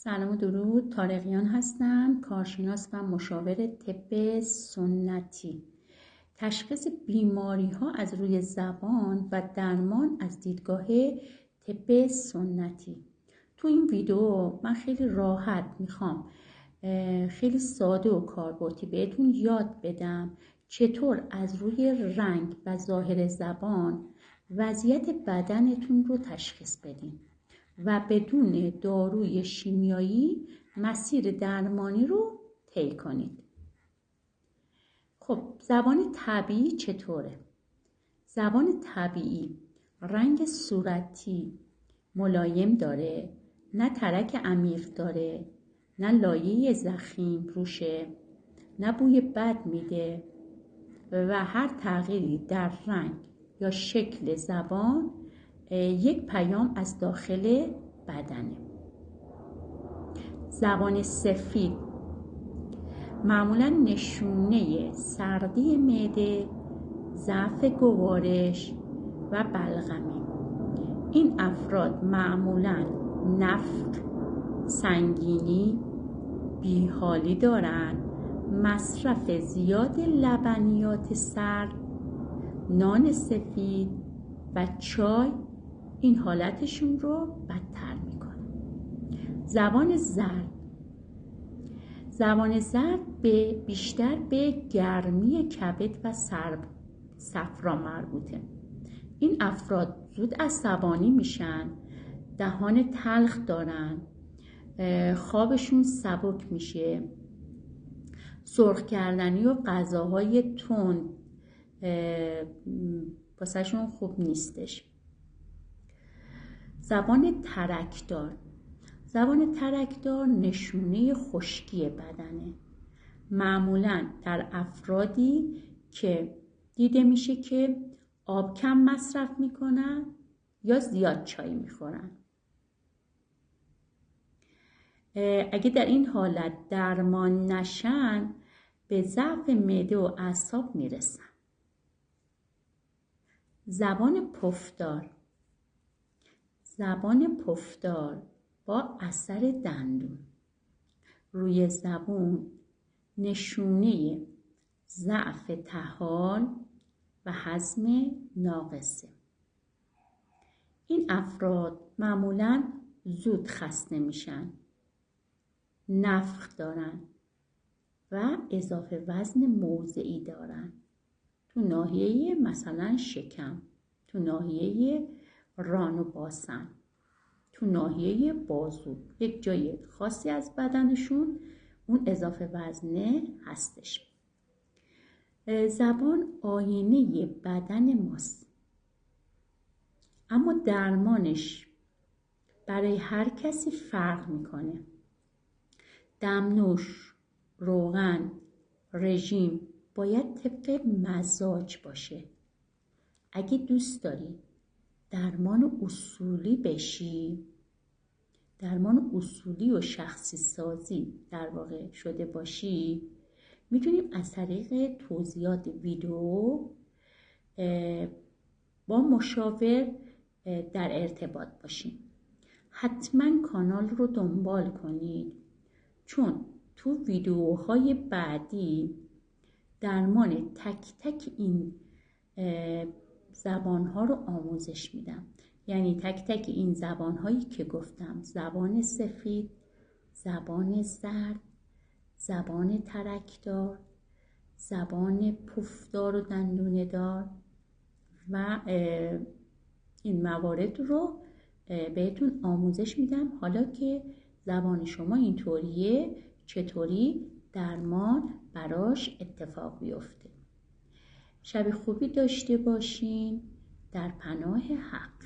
سلام و درود. طارقیان هستم، کارشناس و مشاور طب سنتی. تشخیص بیماری ها از روی زبان و درمان از دیدگاه طب سنتی. تو این ویدیو من خیلی راحت میخوام خیلی ساده و کاربردی بهتون یاد بدم چطور از روی رنگ و ظاهر زبان وضعیت بدنتون رو تشخیص بدین و بدون داروی شیمیایی مسیر درمانی رو طی کنید. خب زبان طبیعی چطوره؟ زبان طبیعی رنگ صورتی ملایم داره، نه ترک عمیق داره، نه لایه ضخیم روشه، نه بوی بد میده و هر تغییری در رنگ یا شکل زبان یک پیام از داخل بدنه. زبان سفید معمولا نشونه سردی معده، ضعف گوارش و بلغمی. این افراد معمولا نفخ، سنگینی، بیحالی دارن، مصرف زیاد لبنیات سرد، نان سفید و چای این حالتشون رو بدتر میکنه. زبان زرد بیشتر به گرمی کبد و صفرا مربوطه. این افراد زود عصبانی میشن، دهان تلخ دارن، خوابشون سبک میشه، سرخ کردنی و غذاهای تند واسهشون خوب نیستش. زبان ترکدار نشونه خشکی بدنه. معمولاً در افرادی که دیده میشه که آب کم مصرف میکنن یا زیاد چای میخورن. اگه در این حالت درمان نشن به ضعف معده و اعصاب میرسن. زبان پفدار با اثر دندون روی زبون نشونه ضعف طحال و هضم ناقصه. این افراد معمولاً زود خسته میشن، نفخ دارن و اضافه وزن موضعی دارن تو ناحیه مثلا شکم، تو ناحیه ران و باسن، تو ناحیه بازو، یک جای خاصی از بدنشون اون اضافه وزنه هستش. زبان آینه بدن ماست، اما درمانش برای هر کسی فرق میکنه. دمنوش، روغن، رژیم باید طبق مزاج باشه. اگه دوست داری درمان اصولی و شخصی سازی در واقع شده باشی، میتونیم از طریق توضیحات ویدیو با مشاور در ارتباط باشیم. حتما کانال رو دنبال کنید، چون تو ویدیوهای بعدی درمان تک تک این زبانها رو آموزش میدم. یعنی تک تک این زبانهایی که گفتم، زبان سفید، زبان زرد، زبان ترکدار، زبان پفدار و دندونه دار و این موارد رو بهتون آموزش میدم. حالا که زبان شما اینطوریه چطوری درمان براش اتفاق بیفته. شب خوبی داشته باشین در پناه حق.